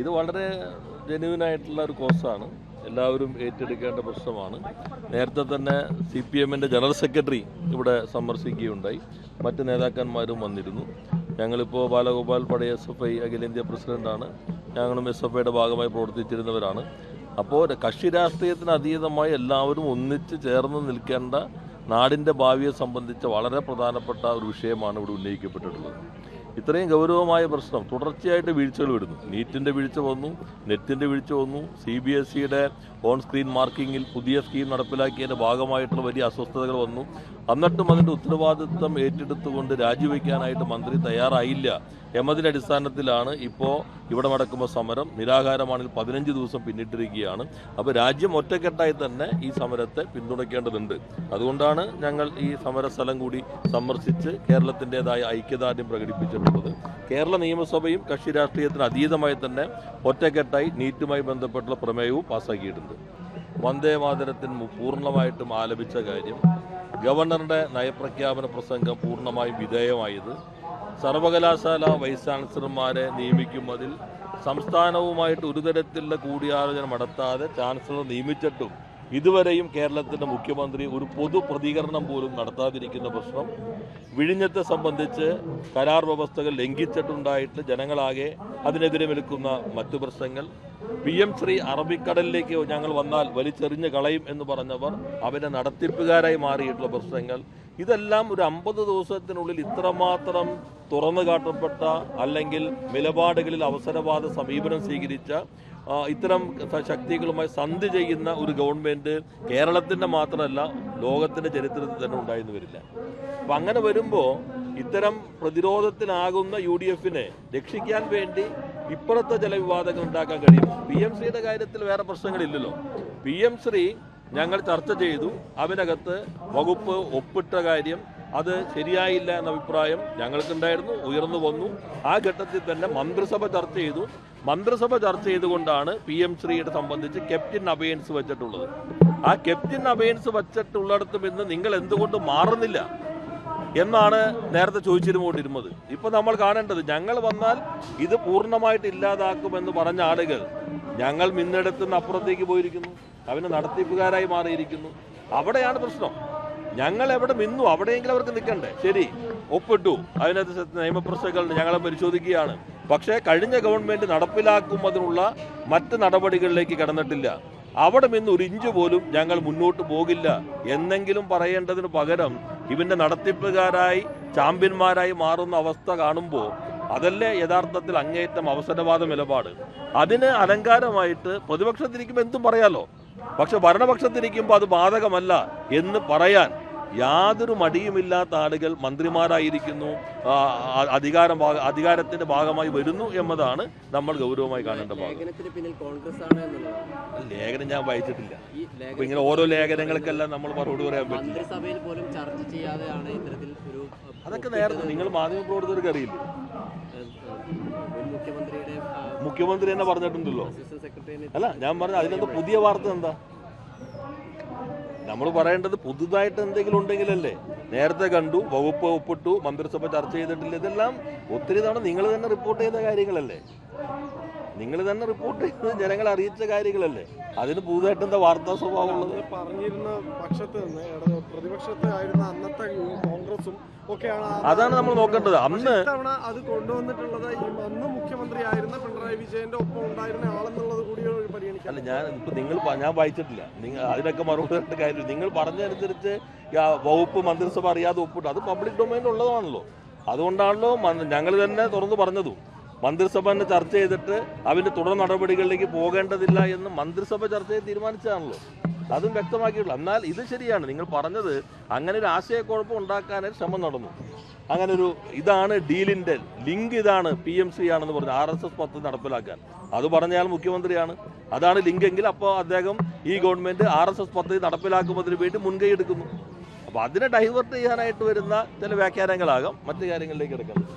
ഇത് വളരെ ജെന്യുവനായിട്ടുള്ള ഒരു കോസാണ്. എല്ലാവരും ഏറ്റെടുക്കേണ്ട പ്രശ്നമാണ്. നേരത്തെ തന്നെ CPM-ൻ്റെ ജനറൽ സെക്രട്ടറി ഇവിടെ സന്ദർശിക്കുകയുണ്ടായി. മറ്റ് നേതാക്കന്മാരും വന്നിരുന്നു. ഞങ്ങളിപ്പോൾ ബാലഗോപാൽ പഴയ SFI അഖിലേന്ത്യാ പ്രസിഡൻ്റാണ്. ഞങ്ങളും SFIയുടെ ഭാഗമായി പ്രവർത്തിച്ചിരുന്നവരാണ്. അപ്പോൾ കക്ഷി രാഷ്ട്രീയത്തിന് അതീതമായി എല്ലാവരും ഒന്നിച്ച് ചേർന്ന് നിൽക്കേണ്ട നാടിൻ്റെ ഭാവിയെ സംബന്ധിച്ച വളരെ പ്രധാനപ്പെട്ട ഒരു വിഷയമാണ് ഇവിടെ ഉന്നയിക്കപ്പെട്ടിട്ടുള്ളത്. ഇത്രയും ഗൗരവമായ പ്രശ്നം തുടർച്ചയായിട്ട് വീഴ്ചകൾ വരുന്നു. നീറ്റിൻ്റെ വീഴ്ച വന്നു, നെറ്റിൻ്റെ വീഴ്ച വന്നു, CBSEയുടെ ഓൺ സ്ക്രീൻ മാർക്കിങ്ങിൽ പുതിയ സ്കീം നടപ്പിലാക്കിയതിൻ്റെ ഭാഗമായിട്ടുള്ള വലിയ അസ്വസ്ഥതകൾ വന്നു. എന്നിട്ടും അതിൻ്റെ ഉത്തരവാദിത്വം ഏറ്റെടുത്തുകൊണ്ട് രാജിവെക്കാനായിട്ട് മന്ത്രി തയ്യാറായില്ല എന്നതിൻ്റെ അടിസ്ഥാനത്തിലാണ് ഇപ്പോൾ ഇവിടെ നടക്കുമ്പോൾ സമരം. നിരാഹാരമാണെങ്കിൽ 15 ദിവസം പിന്നിട്ടിരിക്കുകയാണ്. അപ്പോൾ രാജ്യം ഒറ്റക്കെട്ടായി തന്നെ ഈ സമരത്തെ പിന്തുണയ്ക്കേണ്ടതുണ്ട്. അതുകൊണ്ടാണ് ഞങ്ങൾ ഈ സമരസ്ഥലം കൂടി സന്ദർശിച്ച് കേരളത്തിൻ്റെതായ ഐക്യദാർഢ്യം പ്രകടിപ്പിച്ചിട്ടുള്ളത്. കേരള നിയമസഭയും കക്ഷി രാഷ്ട്രീയത്തിന് അതീതമായി തന്നെ ഒറ്റക്കെട്ടായി നീറ്റുമായി ബന്ധപ്പെട്ടുള്ള പ്രമേയവും പാസ്സാക്കിയിട്ടുണ്ട്. വന്ദേ മാതരത്തിന് പൂർണ്ണമായിട്ടും ആലപിച്ച കാര്യം, ഗവർണറുടെ നയപ്രഖ്യാപന പ്രസംഗം പൂർണ്ണമായും വിധേയമായത്, സർവകലാശാല വൈസ് ചാൻസലർമാരെ നിയമിക്കുന്നതിൽ സംസ്ഥാനവുമായിട്ട് ഒരു തരത്തിലുള്ള കൂടിയാലോചന നടത്താതെ ചാൻസലർ നിയമിച്ചിട്ടും ഇതുവരെയും കേരളത്തിൻ്റെ മുഖ്യമന്ത്രി ഒരു പൊതു പ്രതികരണം പോലും നടത്താതിരിക്കുന്ന പ്രശ്നം, വിഴിഞ്ഞത്തെ സംബന്ധിച്ച് കരാർ വ്യവസ്ഥകൾ ലംഘിച്ചിട്ടുണ്ടായിട്ട് ജനങ്ങളാകെ അതിനെതിരെ നിൽക്കുന്ന മറ്റു പ്രശ്നങ്ങൾ, PM ശ്രീ അറബിക്കടലിലേക്ക് ഞങ്ങൾ വന്നാൽ വലിച്ചെറിഞ്ഞ് കളയും എന്ന് പറഞ്ഞവർ അവരെ നടത്തിപ്പുകാരായി മാറിയിട്ടുള്ള പ്രശ്നങ്ങൾ, ഇതെല്ലാം ഒരു 50 ദിവസത്തിനുള്ളിൽ ഇത്രമാത്രം തുറന്നു കാട്ടപ്പെട്ട അല്ലെങ്കിൽ നിലപാടുകളിൽ അവസരവാദ സമീപനം സ്വീകരിച്ച ഇത്തരം ശക്തികളുമായി സന്ധി ചെയ്യുന്ന ഒരു ഗവൺമെൻറ് കേരളത്തിൻ്റെ മാത്രമല്ല ലോകത്തിൻ്റെ ചരിത്രത്തിൽ തന്നെ ഉണ്ടായെന്ന് വരില്ല. അപ്പം അങ്ങനെ വരുമ്പോൾ ഇത്തരം പ്രതിരോധത്തിനാകുന്ന UDF-നെ രക്ഷിക്കാൻ വേണ്ടി ഇപ്പുറത്തെ ചില വിവാദങ്ങൾ ഉണ്ടാക്കാൻ കഴിയും. PM ശ്രീയുടെ കാര്യത്തിൽ വേറെ പ്രശ്നങ്ങളില്ലല്ലോ. PM ശ്രീ ഞങ്ങൾ ചർച്ച ചെയ്തു, അതിനകത്ത് വകുപ്പ് ഒപ്പിട്ട കാര്യം അത് ശരിയായില്ല എന്ന അഭിപ്രായം ഞങ്ങൾക്കുണ്ടായിരുന്നു, ഉയർന്നു വന്നു. ആ ഘട്ടത്തിൽ തന്നെ മന്ത്രിസഭ ചർച്ച ചെയ്തു. മന്ത്രിസഭ ചർച്ച ചെയ്തുകൊണ്ടാണ് PM ശ്രീയുടെ സംബന്ധിച്ച് ക്യാപ്റ്റൻ അബയൻസ് വെച്ചിട്ടുള്ളത്. ആ ക്യാപ്റ്റൻ അബയൻസ് വെച്ചിട്ടുള്ളിടത്തും ഇന്ന് നിങ്ങൾ എന്തുകൊണ്ട് മാറുന്നില്ല എന്നാണ് നേരത്തെ ചോദിച്ചിരുന്നുകൊണ്ടിരുന്നത്. ഇപ്പം നമ്മൾ കാണേണ്ടത്, ഞങ്ങൾ വന്നാൽ ഇത് പൂർണ്ണമായിട്ട് ഇല്ലാതാക്കുമെന്ന് പറഞ്ഞ ആളുകൾ ഞങ്ങൾ മിന്നെടുത്തുനിന്ന് അപ്പുറത്തേക്ക് പോയിരിക്കുന്നു, അവന് നടത്തിപ്പുകാരായി മാറിയിരിക്കുന്നു. അവിടെയാണ് പ്രശ്നം. ഞങ്ങൾ എവിടെ നിന്നു അവിടെയെങ്കിലും അവർക്ക് നിൽക്കണ്ടേ? ശരി, ഒപ്പിട്ടു, അതിനകത്ത് നിയമപ്രശ്നങ്ങൾ ഞങ്ങളെ പരിശോധിക്കുകയാണ്. പക്ഷേ കഴിഞ്ഞ ഗവൺമെൻറ് നടപ്പിലാക്കുന്നതിനുള്ള മറ്റ് നടപടികളിലേക്ക് കടന്നിട്ടില്ല. അവിടെ നിന്ന് ഒരു ഇഞ്ച് പോലും ഞങ്ങൾ മുന്നോട്ട് പോകില്ല എന്നെങ്കിലും പറയേണ്ടതിന് പകരം ഇവൻ്റെ നടത്തിപ്പുകാരായി ചാമ്പ്യന്മാരായി മാറുന്ന അവസ്ഥ കാണുമ്പോൾ അതല്ലേ യഥാർത്ഥത്തിൽ അങ്ങേയറ്റം അവസരവാദ നിലപാട്. അതിന് അലങ്കാരമായിട്ട് പ്രതിപക്ഷത്തിരിക്കുമ്പോൾ എന്തും പറയാലോ, പക്ഷെ ഭരണപക്ഷത്തിരിക്കുമ്പോൾ അത് ബാധകമല്ല എന്ന് പറയാൻ യാതൊരു മടിയുമില്ലാത്ത ആളുകൾ മന്ത്രിമാരായിരിക്കുന്നു, അധികാരത്തിന്റെ ഭാഗമായി വരുന്നു എന്നതാണ് നമ്മൾ ഗൗരവമായി കാണേണ്ട ഭാഗം. ലേഖനം ഞാൻ വായിച്ചിട്ടില്ല. അപ്പൊ ഇങ്ങനെ ഓരോ ലേഖനങ്ങൾക്കെല്ലാം നമ്മൾ മറുപടി പറയാൻ പറ്റില്ല. അതൊക്കെ നേരത്തെ നിങ്ങൾ മാധ്യമപ്രവർത്തകർക്ക് അറിയില്ലേ? മുഖ്യമന്ത്രി തന്നെ പറഞ്ഞിട്ടുണ്ടല്ലോ. അല്ല, ഞാൻ പറഞ്ഞ അതിനെന്താ പുതിയ വാർത്ത എന്താ? നമ്മൾ പറയേണ്ടത് പുതുതായിട്ട് എന്തെങ്കിലും ഉണ്ടെങ്കിലല്ലേ. നേരത്തെ കണ്ടു, വകുപ്പ് ഒപ്പിട്ടു, മന്ത്രിസഭ ചർച്ച ചെയ്തിട്ടില്ല. ഇതെല്ലാം ഒത്തിരി തവണ നിങ്ങൾ തന്നെ റിപ്പോർട്ട് ചെയ്ത കാര്യങ്ങളല്ലേ, നിങ്ങൾ തന്നെ റിപ്പോർട്ട് ചെയ്ത് ജനങ്ങളെ അറിയിച്ച കാര്യങ്ങളല്ലേ. അതിന് പുതുതായിട്ട് എന്താ വാർത്താ സ്വഭാവമുള്ളത്? പറഞ്ഞിരുന്ന പക്ഷത്ത് നിന്ന് പ്രതിപക്ഷത്ത് ആയിരുന്ന അന്നത്തെ കോൺഗ്രസും ഒക്കെയാണ് അതാണ് നമ്മൾ നോക്കേണ്ടത്. അന്ന് അത് കൊണ്ടുവന്നിട്ടുള്ളത് അന്ന് മുഖ്യമന്ത്രി ആയിരുന്ന പിണറായി വിജയന്റെ ഒപ്പം ഉണ്ടായിരുന്ന ആളെന്നുള്ളത് കൂടി പരിഗണിക്കാം. അല്ല, ഞാൻ വായിച്ചിട്ടില്ല. അതിനൊക്കെ മറുപടി കാര്യം നിങ്ങൾ പറഞ്ഞതനുസരിച്ച് വകുപ്പ് മന്ത്രിസഭ അറിയാതെ ഒപ്പിട്ടു. അത് പബ്ലിക് ഡൊമൈനിൽ ഉള്ളതാണല്ലോ. അതുകൊണ്ടാണല്ലോ ഞങ്ങൾ തന്നെ തുറന്നു പറഞ്ഞതും. മന്ത്രിസഭ തന്നെ ചർച്ച ചെയ്തിട്ട് അതിൻ്റെ തുടർ നടപടികളിലേക്ക് പോകേണ്ടതില്ല എന്ന് മന്ത്രിസഭ ചർച്ച ചെയ്ത് തീരുമാനിച്ചതാണല്ലോ. അതും വ്യക്തമാക്കിയുള്ളൂ. എന്നാൽ ഇത് ശരിയാണ്, നിങ്ങൾ പറഞ്ഞത് അങ്ങനെ ഒരു ആശയക്കുഴപ്പം ഉണ്ടാക്കാനായിട്ട് ശ്രമം നടന്നു. അങ്ങനൊരു ഇതാണ് ഡീലിൻ്റെ ലിങ്ക്, ഇതാണ് PMC ആണെന്ന് പറഞ്ഞു RSS പദ്ധതി നടപ്പിലാക്കാൻ. അത് പറഞ്ഞയാൾ മുഖ്യമന്ത്രിയാണ്. അതാണ് ലിങ്ക് എങ്കിൽ അപ്പോൾ അദ്ദേഹം ഈ ഗവൺമെൻറ് RSS പദ്ധതി നടപ്പിലാക്കുന്നതിന് വേണ്ടി മുൻകൈ എടുക്കുന്നു. അപ്പോൾ അതിനെ ഡൈവേർട്ട് ചെയ്യാനായിട്ട് വരുന്ന ചില വ്യാഖ്യാനങ്ങളാകാം മറ്റു കാര്യങ്ങളിലേക്ക് എടുക്കുന്നത്.